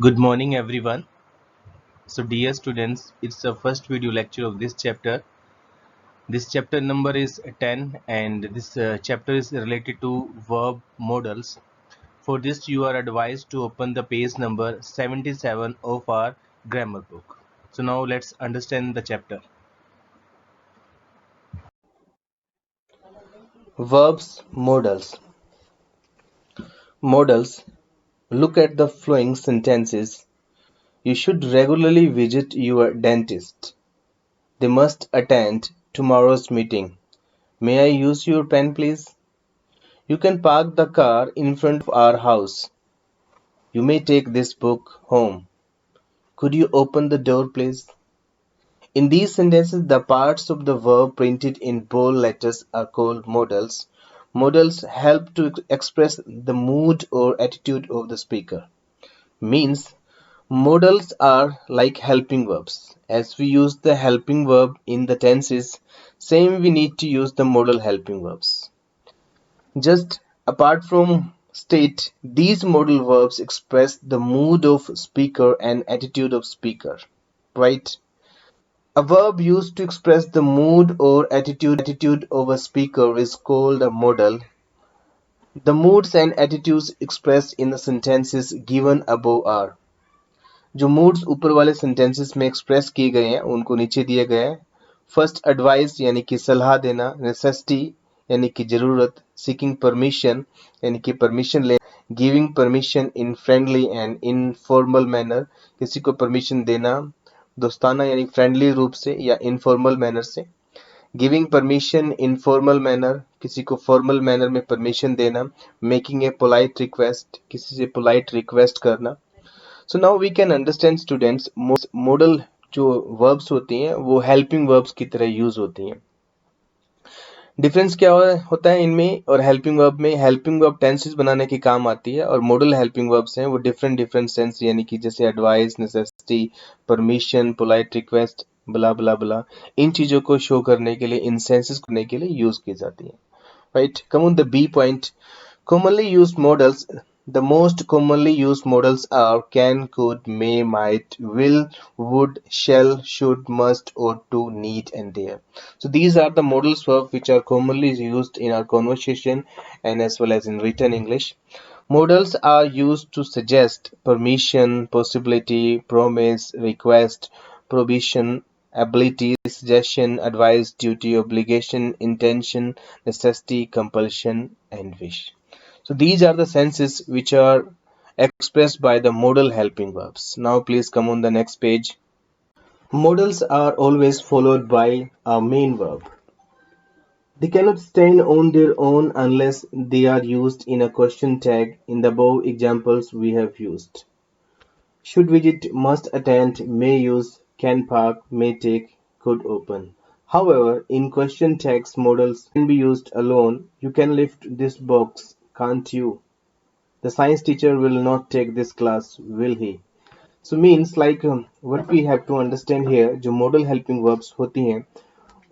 Good morning, everyone. So, dear students, it's the first video lecture of this chapter. This chapter number is 10, and this chapter is related to verb modals. For this, you are advised to open the page number 77 of our grammar book. So, now let's understand the chapter. Verbs modals. Modals. Look at the following sentences. You should regularly visit your dentist. They must attend tomorrow's meeting. May I use your pen, please? You can park the car in front of our house. You may take this book home. Could you open the door, please? In these sentences, the parts of the verb printed in bold letters are called modals. Modals help to express the mood or attitude of the speaker. Means modals are like helping verbs. As we use the helping verb in the tenses, same we need to use the modal helping verbs. Just apart from state, these modal verbs express the mood of speaker and attitude of speaker. Right? A verb used to express the mood or attitude of a speaker is called a modal. The moods and attitudes expressed in the sentences given above are जो moods ऊपर वाले sentences में express किए गए हैं उनको नीचे दिए गए हैं फर्स्ट एडवाइस यानी कि सलाह देना नेसेसिटी यानी कि जरूरत सीकिंग परमिशन यानी कि परमिशन ले giving permission in friendly and informal manner किसी को परमिशन देना दोस्ताना यानी फ्रेंडली रूप से या इनफॉर्मल मैनर से giving permission in formal manner किसी को फॉर्मल मैनर में परमिशन देना मेकिंग ए पोलाइट रिक्वेस्ट किसी से पोलाइट रिक्वेस्ट करना so now we can understand students modal जो वर्ब्स होती हैं वो हेल्पिंग वर्ब्स की तरह यूज होती हैं डिफरेंस क्या होता है इनमें और हेल्पिंग वर्ब में हेल्पिंग वर्ब टेंसेस बनाने के काम आती है और मॉडल हेल्पिंग वर्ब्स हैं वो डिफरेंट सेंस यानी कि जैसे advice necessity permission polite request blah blah blah इन चीजों को शो करने के लिए इन सेंसेस करने के लिए यूज की जाती है right come on the B point commonly used modals the most commonly used modals are can could may might will would shall should must ought to need and dare so these are the modals verb which are commonly used in our conversation and as well as in written English modals are used to suggest permission possibility promise request provision ability suggestion advice duty obligation intention necessity compulsion and wish so these are the senses which are expressed by the modal helping verbs. Now please come on the next page. Modals are always followed by a main verb. They cannot stand on their own unless they are used in a question tag in the above examples we have used. Should visit, must attend, may use, can park, may take, could open. However, in question tags modals can be used alone. You can lift this box, can't you? The science teacher will not take this class, will he? So means like what we have to understand here जो modal helping verbs होती हैं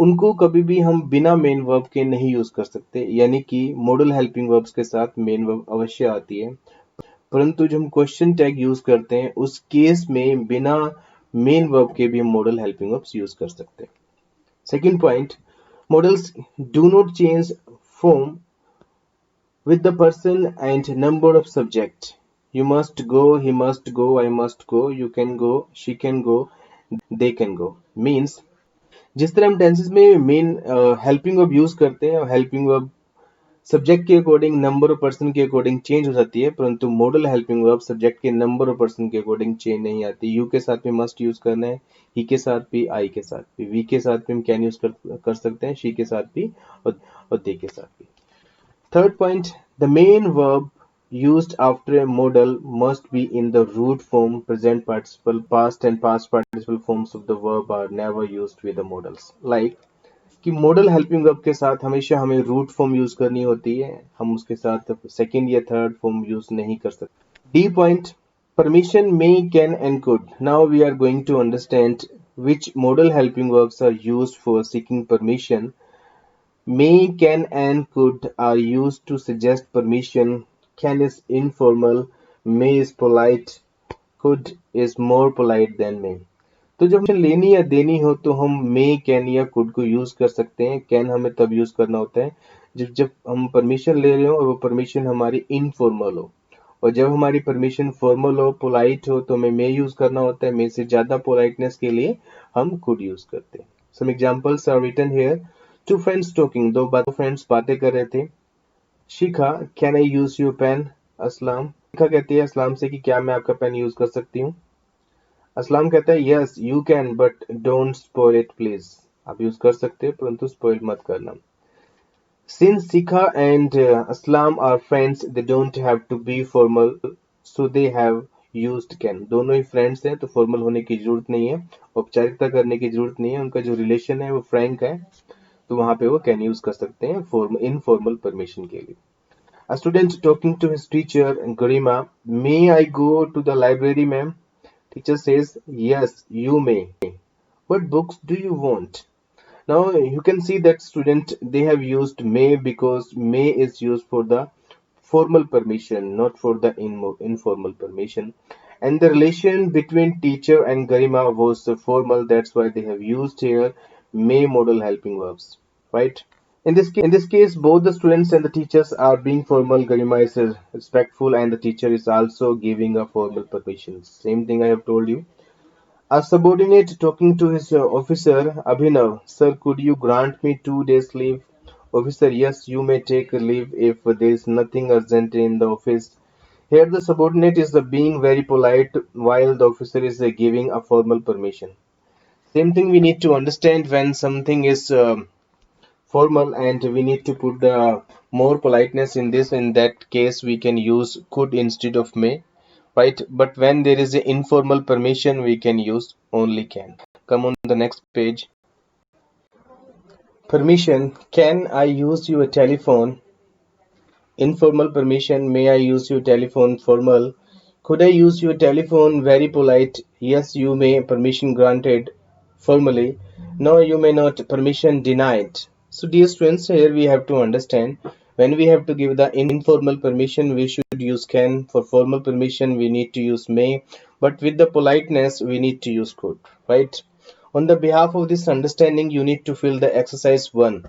उनको कभी भी हम बिना main verb के नहीं यूज कर सकते यानी कि modal helping verbs के साथ मेन वर्ब अवश्य आती है परंतु जब हम क्वेश्चन टैग यूज करते हैं उस केस में बिना मेन वर्ब के भी हम modal helping verbs यूज कर सकते हैं second point modals do not change form with the person and number of subject you must go he must go I must go you can go she can go they can go means जिस तरह हम tenses में main helping verb use करते हैं और helping verb subject के according number of person के according change हो जाती है परंतु मॉडल हेल्पिंग वर्ब सब्जेक्ट के नंबर ऑफ पर्सन के अकॉर्डिंग चेंज नहीं आती यू के साथ में मस्ट यूज करना है ही के साथ भी आई के साथ भी वी के साथ भी हम कैन यूज कर सकते हैं शी के साथ भी और दे के साथ भी Third point, the main verb used after a modal must be in the root form, present participle, past and past participle forms of the verb are never used with the modals. Like कि modal helping verb के साथ हमेशा हमें root form use करनी होती है हम उसके साथ second या third form use नहीं कर सकते D point permission may can and could now we are going to understand which modal helping verbs are used for seeking permission May, can, and could are used to suggest permission. Can is informal. May is polite. could is more polite than may. तो जब permission लेनी या देनी हो तो हम may, can या could को यूज कर सकते हैं. can हमें तब यूज करना होता है जब हम परमिशन ले रहे हो और वो परमिशन हमारी इनफॉर्मल हो, और जब हमारी परमिशन फॉर्मल हो, पोलाइट हो, तो हमें मे यूज करना होता है. मे से ज्यादा पोलाइटनेस के लिए हम कुड यूज करते हैं. Some examples are written here. Two friends talking, दो फ्रेंड्स बातें कर रहे थे. Shikha, can I use your pen? Aslam, Shikha कहती है असलाम से कि क्या मैं आपका पेन यूज कर सकती हूँ? असलाम कहता है yes you can but don't spoil it please. आप यूज कर सकते हो परंतु स्पॉइल मत करना. Since Sikha and Aslam are friends, they don't have to be formal, so they have used can. दोनों ही फ्रेंड्स हैं तो फॉर्मल होने की जरूरत नहीं है, औपचारिकता करने की जरूरत नहीं है. उनका जो रिलेशन है वो फ्रैंक है, तो वहां पे वो कैन यूज कर सकते हैं इनफॉर्मल परमिशन के लिए. A student talking to his teacher Garima, may I go to the library, ma'am? Teacher says, yes, you may. What books do you want? Now you can see that student, they have used may because may is used for the formal permission, not for the informal permission. And the relation between teacher and Garima was formal. That's why they have used here may modal helping verbs, right? In this case, both the students and the teachers are being formal. Garima is respectful, and the teacher is also giving a formal permission. Same thing I have told you. A subordinate talking to his officer, Abhinav, sir, could you grant me 2 days leave? Officer, yes, you may take leave if there is nothing urgent in the office. Here the subordinate is being very polite while the officer is giving a formal permission. Same thing we need to understand when something is formal and we need to put more politeness in this. In that case, we can use could instead of may, right? But when there is an informal permission, we can use only can. Come on the next page. Permission. Can I use your telephone? Informal permission. May I use your telephone? Formal. Could I use your telephone? Very polite. Yes, you may. Permission granted. Formally. No, you may not. Permission denied. So dear students, here we have to understand, when we have to give the informal permission, we should use can. For formal permission, we need to use may. But with the politeness, we need to use could, right? On the behalf of this understanding, you need to fill the exercise 1.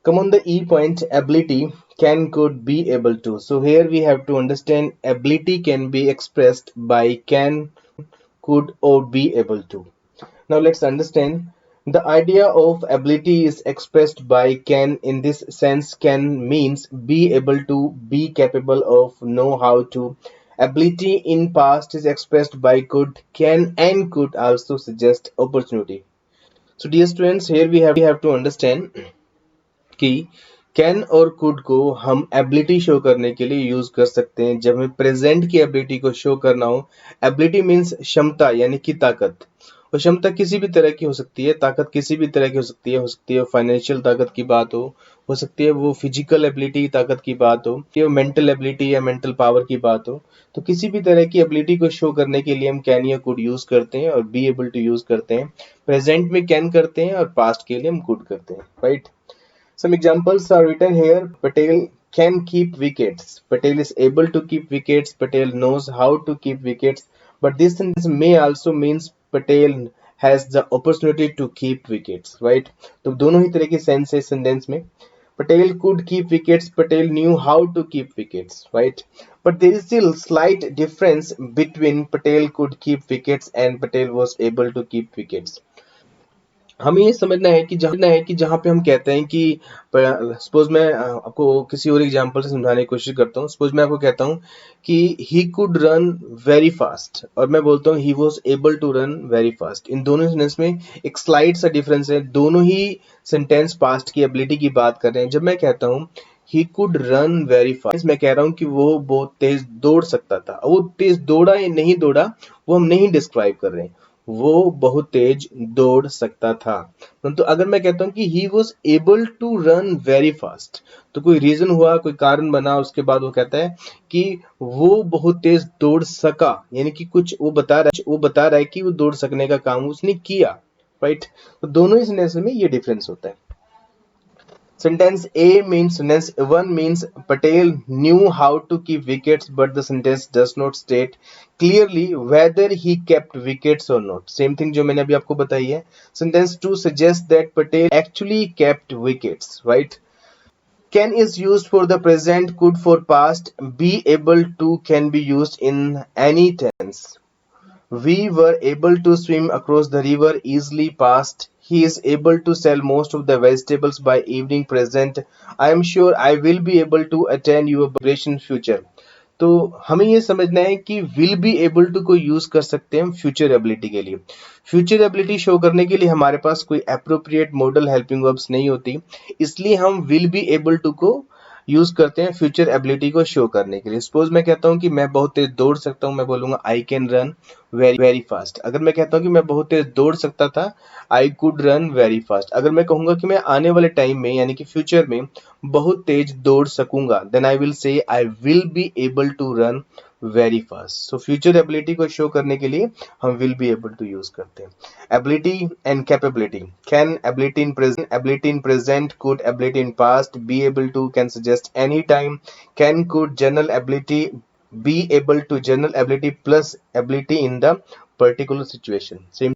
Come on the E point, ability, can, could, be able to. So here we have to understand ability can be expressed by can, could, or be able to. Now let's understand. The idea of ability is expressed by can. In this sense, can means be able to, be capable of, know how to. Ability in past is expressed by could. Can and could also suggest opportunity. So dear students, here we have to understand कि can और could को हम ability show करने के लिए use कर सकते हैं जब हमें प्रेजेंट की एबिलिटी को शो करना हो. एबिलिटी मीन्स क्षमता यानी कि ताकत, और क्षमता किसी भी तरह की हो सकती है, ताकत किसी भी तरह की हो सकती है फाइनेंशियल ताकत की बात हो सकती है वो फिजिकल एबिलिटी ताकत की बात हो, ये मेंटल एबिलिटी या मेंटल पावर की बात हो. तो किसी भी तरह की एबिलिटी को शो करने के लिए हम कैन या कुड यूज करते हैं और बी एबल टू यूज करते हैं. प्रेजेंट में कैन करते हैं और पास्ट के लिए हम कुड करते हैं, right? Some examples are written here. Patel can keep wickets. Patel is able to keep wickets. Patel knows how to keep wickets. But this sentence may also means Patel has the opportunity to keep wickets, right? तो दोनों ही तरह के sense है sentence में. Patel could keep wickets. Patel knew how to keep wickets, right? But there is still slight difference between Patel could keep wickets and Patel was able to keep wickets. हमें ये समझना है कि जहाँ पे हम कहते हैं कि सपोज मैं आपको किसी और एग्जांपल से समझाने की कोशिश करता हूँ. सपोज मैं आपको कहता हूँ कि he could run very fast और मैं बोलता हूँ he was able to run very fast. इन दोनों सेंटेंस में एक स्लाइड सा डिफरेंस है. दोनों ही सेंटेंस पास्ट की एबिलिटी की बात कर रहे हैं. जब मैं कहता हूँ he could run very fast, मैं कह रहा हूँ कि वो बहुत तेज दौड़ सकता था. वो तेज दौड़ा या नहीं दौड़ा वो हम नहीं डिस्क्राइब कर रहे हैं, वो बहुत तेज दौड़ सकता था. परंतु अगर मैं कहता हूं कि he was able to run very fast, तो कोई रीजन हुआ, कोई कारण बना, उसके बाद वो कहता है कि वो बहुत तेज दौड़ सका, यानी कि कुछ वो बता रहा है कि वो दौड़ सकने का काम उसने किया, राइट? तो दोनों ही सेंटेंस में ये डिफरेंस होता है. Sentence A means sentence 1 means Patel knew how to keep wickets, but the sentence does not state clearly whether he kept wickets or not. Same thing जो मैंने अभी आपको बताई है. Sentence 2 suggests that Patel actually kept wickets, right? Can is used for the present, could for past, be able to can be used in any tense. We were able to swim across the river easily past. He is able to sell most of the vegetables by evening present. I am sure I will be able to attend your celebration future. तो हमें ये समझना है कि will be able to को use कर सकते हैं फ्यूचर एबिलिटी के लिए. फ्यूचर एबिलिटी शो करने के लिए हमारे पास कोई अप्रोप्रिएट मॉडल हेल्पिंग वर्ब्स नहीं होती, इसलिए हम विल बी एबल टू को यूज करते हैं फ्यूचर एबिलिटी को शो करने के लिए. सपोज मैं कहता हूं कि मैं बहुत तेज दौड़ सकता हूं, मैं बोलूंगा I can run very very fast. अगर मैं कहता हूं कि मैं बहुत तेज दौड़ सकता था, I could run very fast. अगर मैं कहूंगा कि मैं आने वाले टाइम में यानी कि फ्यूचर में बहुत तेज दौड़ सकूंगा, then I will say I will be able to run very fast. So future ability को शो करने के लिए हम will be able to use करते हैं. Ability and capability. Can ability in present, could ability in past, be able to can suggest any time, can could general ability, be able to general ability plus ability in the particular situation. Same